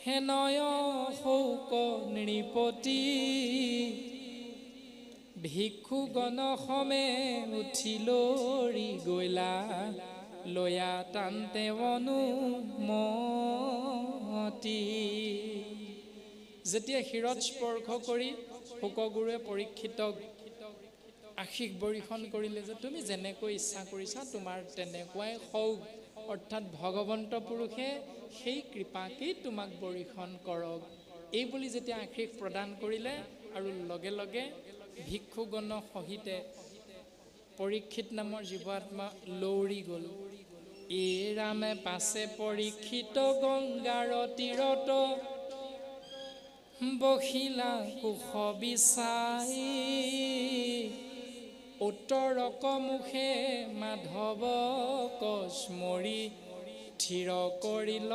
হেনয় শৌক নৃপতি, ভিক্ষুগণ সমে উঠিলৰি গৈলা, লয়া টানতে অনুমতি। যেতিয়া শিৰত স্পৰ্শ কৰি শোকগুৰুৱে পৰীক্ষিতক আশীষ বৰিষণ কৰিলে যে তুমি যেনেকৈ ইচ্ছা কৰিছা তোমাৰ তেনেকুৱাই হওক, অৰ্থাৎ ভগৱন্ত পুৰুষে সেই কৃপাকেই তোমাক বৰিষণ কৰক, এই বুলি যেতিয়া আশীষ প্ৰদান কৰিলে, আৰু লগে লগে ভিক্ষুগণৰ সহিতে পৰীক্ষিত নামৰ জীৱাত্মা লৌৰি গ'ল। এই ৰামে পাছে পৰীক্ষিত গংগাৰ তীৰত, বহিলা কুশ বিচাই, উত্তৰক মুখে মাধৱক স্মৰি, থিৰ কৰিলন্তকায়,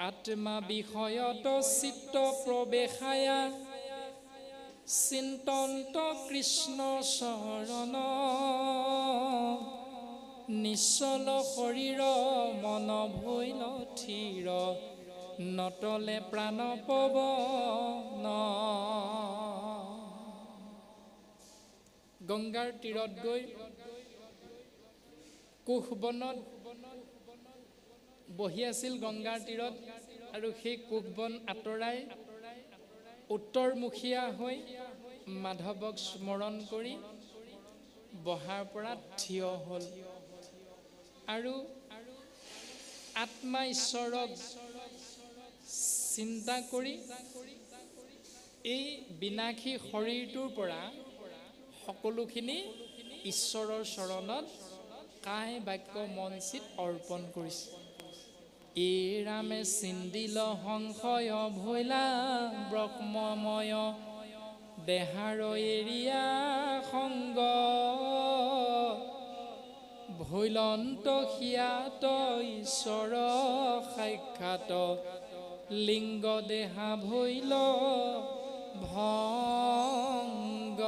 আত্মা বিষয়ত চিত্ত প্ৰবেশায়া, চিন্তন্ত কৃষ্ণ চৰণ, নিশ্চল শৰীৰ মন ভৈল থিৰ, নতলে প্ৰাণ পৱন। গংগাৰ তীৰত গৈ কোষবনত বহি আছিল গংগাৰ তীৰত, আৰু সেই কোষবন আঁতৰাই উত্তৰমুখীয়া হৈ মাধৱক স্মৰণ কৰি বহাৰ পৰা থিয় হ'ল আৰু আত্মা ঈশ্বৰক চিন্তা কৰি এই বিনাশী শৰীৰটোৰ পৰা সকলোখিনি ঈশ্বৰৰ চৰণত কায় বাক্য মনচিত অৰ্পণ কৰিছে। এই ৰামে চিন্দিল সংশয় ভৈলা ব্ৰহ্মময় দেহাৰ এৰিয়া সংগ ভৈলন্ত সিয়াত ঈশ্বৰ সাক্ষাৎ লিংগ দেহা ভৈল ভংগ।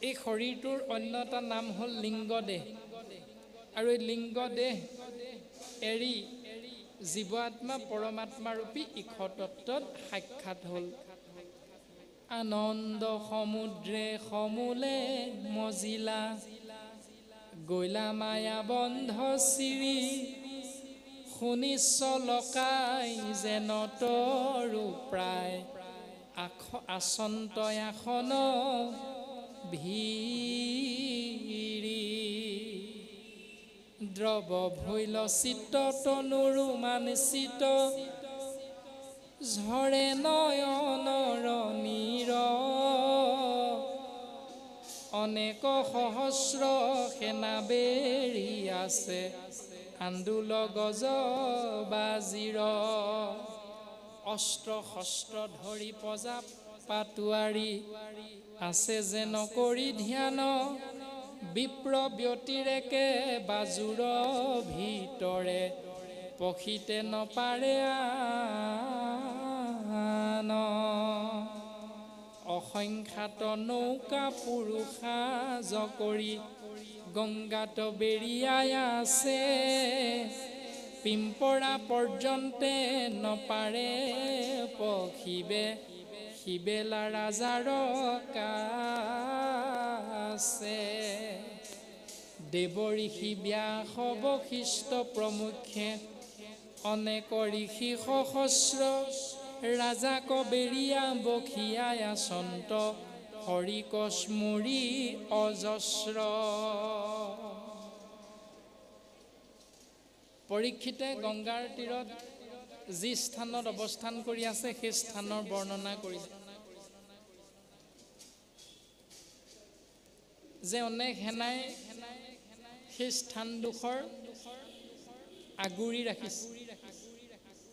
এই শৰীৰটোৰ অন্য এটা নাম হ'ল লিংগ দেহ, আৰু এই লিংগ দেহ এৰি জীৱ আত্মা পৰমাত্মাৰূপী ঈশ তত্ত্বত সাক্ষাৎ হ'ল। আনন্দ সমুদ্ৰে সমূলে মজিলা গৈলা মায়া বন্ধ চিৰি শুনিছ লকাই যেন তৰু প্ৰায় আচন্ত আসন ভিৰি দ্ৰৱ ভৈল চিত্ত তনুৰু মানচিত ঝৰে নয়নৰ নীৰ অনেক সহস্ৰ সেনা বেৰি আছে আন্দোল গজ বাজিৰ অস্ত্ৰ শস্ত্ৰ ধৰি পজা পাতোৱাৰী আছে যেন কৰি ধ্যান বিপ্ৰ ব্যতিৰেকে বাজুৰ ভিতৰে পখিতে নপাৰে আন অসংখ্যাত নৌকা পুৰুষা জকৰি গংগাত বেৰিয়াই আছে পিম্পৰা পৰ্যন্তে নপাৰে পখিবে শিবেলা ৰাজাৰ কাছে দেৱ ঋষি ব্যাস বশিষ্ঠ প্ৰমুখ্যে অনেক ঋষি সহস্ৰ ৰাজাক বেৰিয়া বখিয়াই আচন্ত হৰিক স্মৰি অজস্ৰ। পৰীক্ষিতে গংগাৰ তীৰত যি স্থানত অৱস্থান কৰি আছে সেই স্থানৰ বৰ্ণনা কৰিলে যে অনেক সেনাই সেই স্থানডোখৰ আগুৰি ৰাখিছে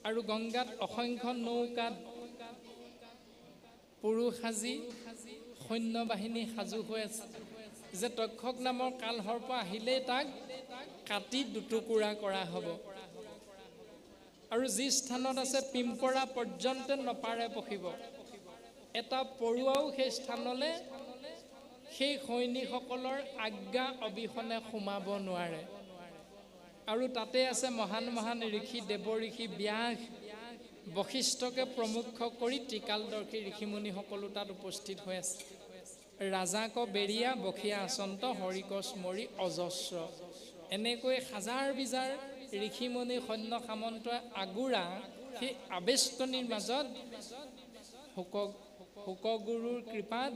আৰু গংগাত অসংখ্য নৌকাত পুৰুষ সাজি সৈন্যবাহিনী সাজু হৈ আছে যে তক্ষক নামৰ কালসৰ্প আহিলেই তাক কাটি দুটুকুৰা কৰা হ'ব। আৰু যি স্থানত আছে পিম্পৰা পৰ্যন্ত নপাৰে পখিব, এটা পৰুৱাও সেই স্থানলৈ সেই সৈনিকসকলৰ আজ্ঞা অবিহনে সোমাব নোৱাৰে। আৰু তাতে আছে মহান মহান ঋষি দেৱ ঋষি ব্যাস বশিষ্ঠকে প্ৰমুখ কৰি ত্ৰিকালদৰ্শী ঋষিমুনিসকলো তাত উপস্থিত হৈ আছে। ৰাজাক বেৰিয়া বখিয়া আচন্ত হৰিক স্মৰি অজস্ৰ, এনেকৈ হাজাৰ বিজাৰ ঋষিমুনি সৈন্য সামন্তই আগুৰা সেই আবেষ্টনীৰ মাজত শোকগুৰুৰ কৃপাত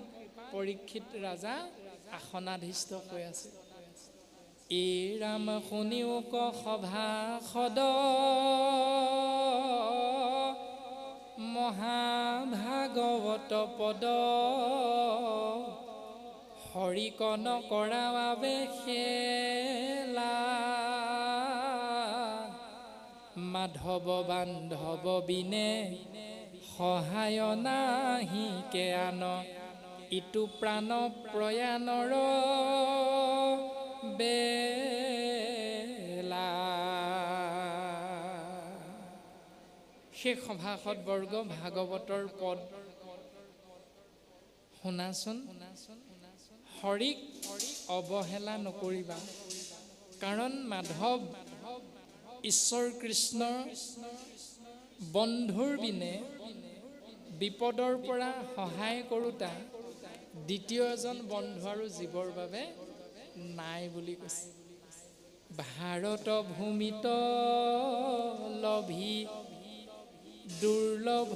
পৰীক্ষিত ৰাজা আসনাধীষ্ঠ হৈ আছে। এই ৰাম শুনিও ক সভাসদ মহাভাগৱত পদ হৰিকন কৰাৱে খেলা মাধৱ বান্ধৱ বিনে সহায় নাহি কে আন ইটো প্ৰাণ প্ৰয়াণৰ বেলা। সেই সভাসদ বৰ্গ ভাগৱতৰ পদ শুনাচোন। হৰিক অৱহেলা নকৰিবা, কাৰণ মাধৱ ঈশ্বৰ কৃষ্ণৰ বন্ধুৰ বিনে বিপদৰ পৰা সহায় কৰোঁতা দ্বিতীয় এজন বন্ধু আৰু জীৱৰ বাবে নাই বুলি কৈছে। ভাৰত ভূমিত লভি দুৰ্লভ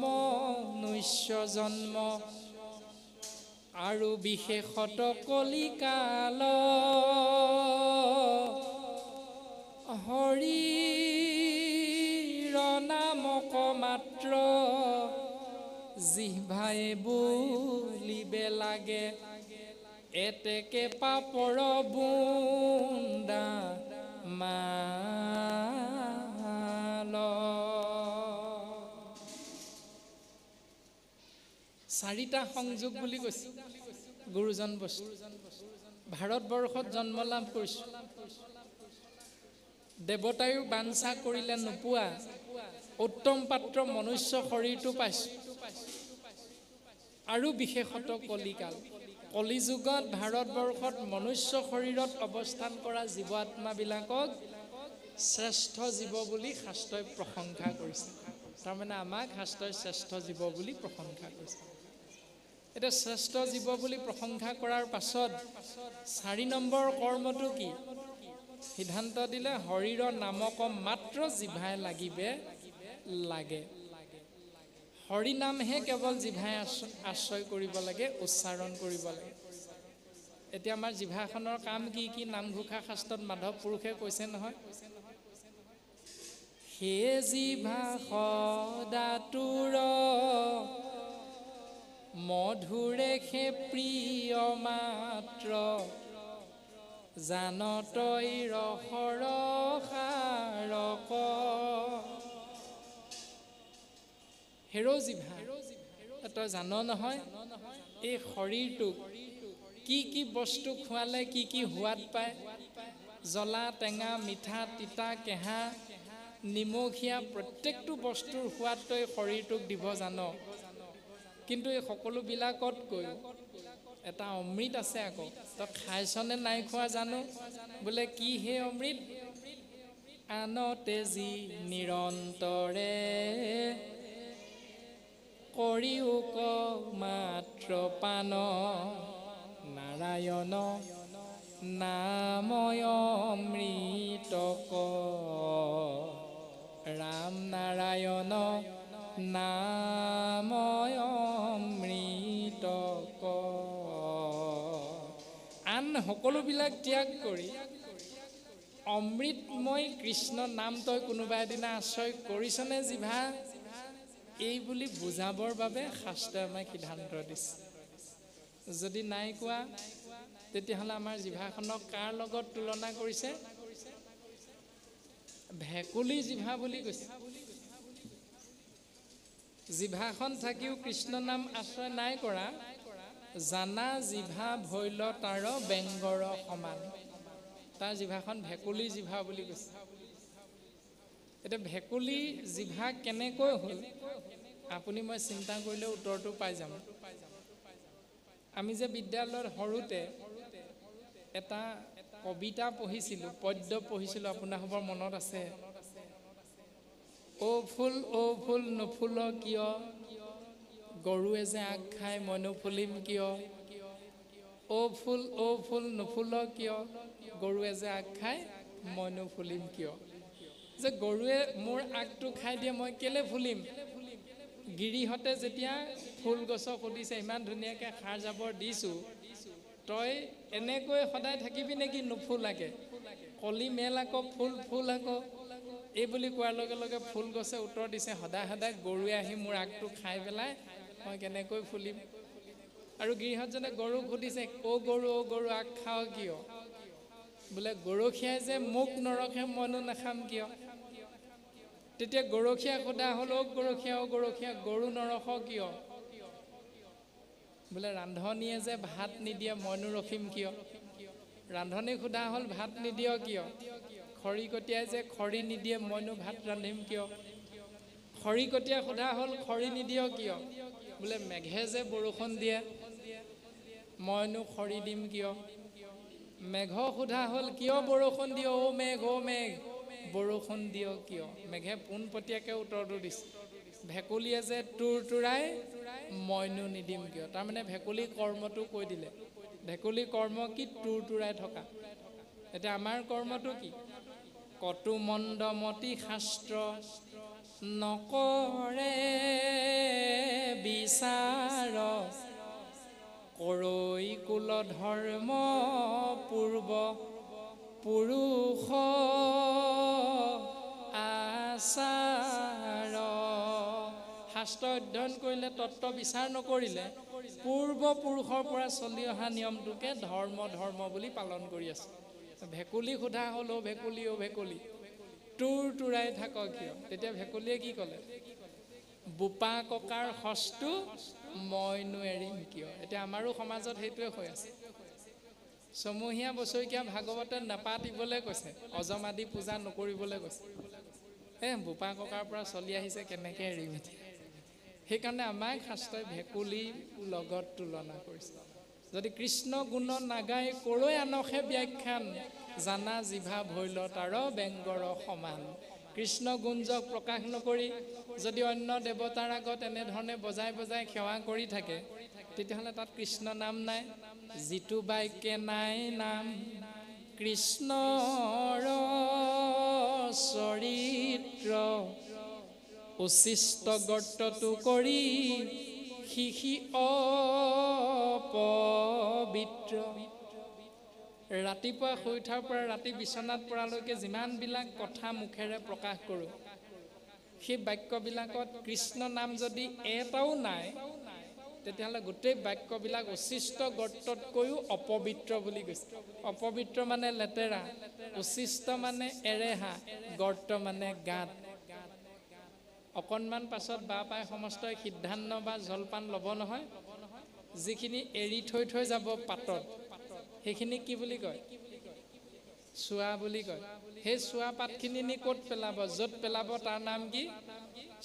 মনুষ্য জন্ম আৰু বিশেষত কলিকাল হৰিৰ নামক মাত্ৰ জিহ্বাই বুলিবে লাগে এতেকে পাপৰ বুন্দা মাল। চাৰিটা সংযোগ বুলি কৈছে গুৰুজন বস্তু। ভাৰতবৰ্ষত জন্ম লাভ কৰিছোঁ, দেৱতায়ো বাঞ্ছা কৰিলে নোপোৱা উত্তম পাত্ৰ মনুষ্য শৰীৰটো পাইছোঁ। আৰু বিশেষত কলিকাল, কলিযুগত ভাৰতবৰ্ষত মনুষ্য শৰীৰত অৱস্থান কৰা জীৱ আত্মাবিলাকক শ্ৰেষ্ঠ জীৱ বুলি শাস্ত্ৰই প্ৰশংসা কৰিছে। তাৰমানে আমাক শাস্ত্ৰই শ্ৰেষ্ঠ জীৱ বুলি প্ৰশংসা কৰিছে। এতিয়া শ্ৰেষ্ঠ জীৱ বুলি প্ৰশংসা কৰাৰ পাছত 4 নম্বৰ কৰ্মটো কি? সিদ্ধান্ত দিলে হৰিৰ নামক মাত্ৰ জিভাই লাগিবে লাগে। হৰি নামহে কেৱল জিভাই আশ্ৰয় কৰিব লাগে, উচ্চাৰণ কৰিব লাগে। এতিয়া আমাৰ জিভাখনৰ কাম কি কি নামঘোষা শাস্ত্ৰত মাধৱ পুৰুষে কৈছে নহয়। হে জিভা সদাতুৰ মধুৰে খে প্ৰিয় মাত্ৰ জানতই ৰসৰ সাৰক। হেৰ' জিভা, তই জান নহয় এই শৰীৰটোক কি কি বস্তু খোৱালে কি কি সোৱাদ পায়। জ্বলা টেঙা মিঠা তিতা কেঁহা নিমখীয়া প্ৰত্যেকটো বস্তুৰ সোৱাদ তই শৰীৰটোক দিব জান। কিন্তু এই সকলোবিলাকতকৈ এটা অমৃত আছে আকৌ, তই খাইছনে নাই খোৱা জানো। বোলে কি হে অমৃত? আনতে যি নিৰন্তৰে কৰিওক মাত্ৰ পান নাৰায়ণ নাময় অমৃতক। ৰাম নাৰায়ণ নাময় অমৃতক। আন সকলোবিলাক ত্যাগ কৰি অমৃতময় কৃষ্ণ নাম তই কোনোবা এদিনা আশ্ৰয় কৰিছনে জিভা? এই বুলি বুজাবৰ বাবে শাস্ত্ৰই আমাক সিদ্ধান্ত দিছে। যদি নাই কোৱা তেতিয়াহ'লে আমাৰ জিভাখনক কাৰ লগত তুলনা কৰিছে? ভেকুলী জিভা বুলি কৈছে। জিভাখন থাকিও কৃষ্ণ নাম আশ্ৰয় নাই কৰা, জানা জিভা ভৈল তাৰ বেংগৰ সমান। তাৰ জিভাখন ভেকুলী জিভা বুলি কৈছে। এতিয়া ভেকুলী জিভা কেনেকৈ হ'ল আপুনি মই চিন্তা কৰিলে উত্তৰটো পাই যাম। আমি যে বিদ্যালয়ত সৰুতে এটা কবিতা পঢ়িছিলোঁ, পদ্য পঢ়িছিলোঁ, আপোনাৰ সবৰ মনত আছে? অ' ফুল নুফুল কিয়, গৰুৱে যে আগ খাই মই নুফুলিম কিয়। অ' ফুল নুফুল কিয়, গৰুৱে যে আগ খাই মই নুফুলিম কিয়। যে গৰুৱে মোৰ আগটো খাই দিয়ে মই কেলে ফুলিম। গিৰিহঁতে যেতিয়া ফুল গছক সুধিছে ইমান ধুনীয়াকৈ সাৰ জাবৰ দিছোঁ, তই এনেকৈ সদায় থাকিবি নেকি নুফুলাকে? কলি মেল আকৌ ফুল আকৌ। এই বুলি কোৱাৰ লগে লগে ফুল গছে উত্তৰ দিছে, সদায় সদায় গৰুৱে আহি মোৰ আগটো খাই পেলাই মই কেনেকৈ ফুলিম। আৰু গিৰিহঁতজনে গৰুক সুধিছে, অ' গৰু আগ খাওঁ কিয়? বোলে গৰখীয়াই যে মোক নৰখে মইনো নাখাম কিয়। তেতিয়া গৰখীয়াক সোধা হ'ল, অ' গৰখীয়া গৰু নৰখ কিয়? বোলে ৰান্ধনীয়ে যে ভাত নিদিয়ে মইনো ৰখিম কিয়। ৰান্ধনীক সোধা হ'ল, ভাত নিদিয় কিয়? খৰিকটীয়াই যে খৰি নিদিয়ে মইনো ভাত ৰান্ধিম কিয়। খৰিকটীয়াক সোধা হ'ল, খৰি নিদিয় কিয়? বোলে মেঘে যে বৰষুণ দিয়ে মইনো খৰি দিম কিয়। মেঘক সোধা হ'ল, কিয় বৰষুণ দিয় অ' মেঘ বৰষুণ দিয় কিয়। মেঘে পোনপটীয়াকৈ উত্তৰটো দিছে, ভেকুলীয়ে যে তুৰতুৰাই মইনো নিদিম কিয়, তাৰমানে ভেকুলী কৰ্মটো কৈ দিলে। ভেকুলী কৰ্ম কি? তুৰতুৰাই থকা। এতিয়া আমাৰ কৰ্মটো কি? কটু মন্দমতি শাস্ত্ৰ নকৰে বিচাৰ, কৰৈ কুল ধৰ্ম পূৰ্ব পুৰুষ আচাৰ। শাস্ত্ৰ অধ্যয়ন কৰিলে, তত্ত্ব বিচাৰ নকৰিলে, পূৰ্বপুৰুষৰ পৰা চলি অহা নিয়মটোকে ধৰ্ম ধৰ্ম বুলি পালন কৰি আছে। ভেকুলী সোধা হ'ল, অ' ভেকুলী, অ' ভেকুলী, তুৰতুৰাই থাক কিয়? তেতিয়া ভেকুলীয়ে কি ক'লে? বোপা ককাৰ সচটো মইনো এৰিম কিয়? এতিয়া আমাৰো সমাজত সেইটোৱে হৈ আছে। ছমহীয়া বছৰীয়া ভাগৱতে নাপাতিবলৈ কৈছে, অজমাদি পূজা নকৰিবলৈ কৈছে। বোপা ককাৰ পৰা চলি আহিছে, কেনেকৈ এৰিম এতিয়া? সেইকাৰণে আমাক শাস্ত্ৰই ভেকুলীৰ লগত তুলনা কৰিছে। যদি কৃষ্ণ গুণ নাগাই কৰৈ আনসে ব্যাখ্যান, জানা জিভা ভৈল তাৰ বেংগৰ সমান। কৃষ্ণ গুঞ্জক প্ৰকাশ নকৰি যদি অন্য দেৱতাৰ আগত এনেধৰণে বজাই বজাই সেৱা কৰি থাকে, তেতিয়াহ'লে তাত কৃষ্ণ নাম নাই। যিটো বাক্যে নাই নাম কৃষ্ণৰ চৰিত্ৰ, উচিষ্ট গৰ্তটো কৰি শিশি অপবিত্ৰ। ৰাতিপুৱা শুই উঠাৰ পৰা ৰাতি বিচনাত পৰালৈকে যিমানবিলাক কথা মুখেৰে প্ৰকাশ কৰোঁ, সেই বাক্যবিলাকত কৃষ্ণ নাম যদি এটাও নাই, তেতিয়াহ'লে গোটেই বাক্যবিলাক উচিষ্ট গৰ্ততকৈও অপবিত্ৰ বুলি কৈছে। অপবিত্ৰ মানে লেতেৰা, উচিষ্ট মানে এৰেহা, গৰ্ত মানে গাঁত। অকণমান পাছত বা পাই সমস্তই সিদ্ধান্ত বা জলপান ল'ব নহয়, যিখিনি এৰি থৈ থৈ যাব পাতত, সেইখিনি কি বুলি কয়? চোৱা বুলি কয়। সেই চোৱা পাতখিনি নি ক'ত পেলাব? য'ত পেলাব তাৰ নাম কি?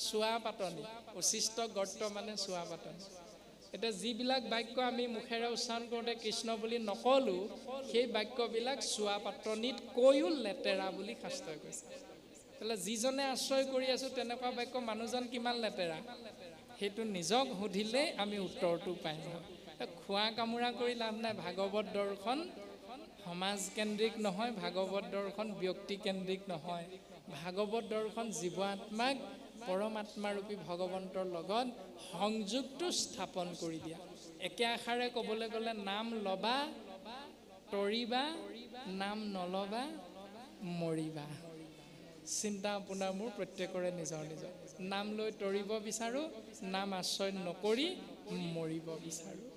চোৱা পাতনি। উচিষ্ট গৰ্ত মানে চোৱা পাতনি। এতিয়া যিবিলাক বাক্য আমি মুখেৰে উচ্চাৰণ কৰোঁতে কৃষ্ণ বুলি নকলোঁ, সেই বাক্যবিলাক চোৱা পাতনিতকৈও লেতেৰা বুলি শাস্ত্ৰই কৈছে। তেতিয়াহ'লে যিজনে আশ্ৰয় কৰি আছোঁ তেনেকুৱা বাক্য মানুহজন কিমান লেতেৰা, সেইটো নিজক সুধিলেই আমি উত্তৰটো পাই যাওঁ। খোৱা কামোৰা কৰি লাভ নাই। ভাগৱত দৰ্শন সমাজকেন্দ্ৰিক নহয়, ভাগৱত দৰ্শন ব্যক্তিকেন্দ্ৰিক নহয়। ভাগৱত দৰ্শন জীৱ আত্মাক পৰমাত্মাৰূপী ভগৱন্তৰ লগত সংযোগটো স্থাপন কৰি দিয়া। একে আষাৰে ক'বলৈ গ'লে নাম ল'বা তৰিবা, নাম নল'বা মৰিবা। চিন্তা আপোনাৰ মোৰ প্ৰত্যেকৰে নিজৰ নিজৰ। নাম লৈ তৰিব বিচাৰোঁ, নাম আশ্ৰয় নকৰি মৰিব বিচাৰোঁ।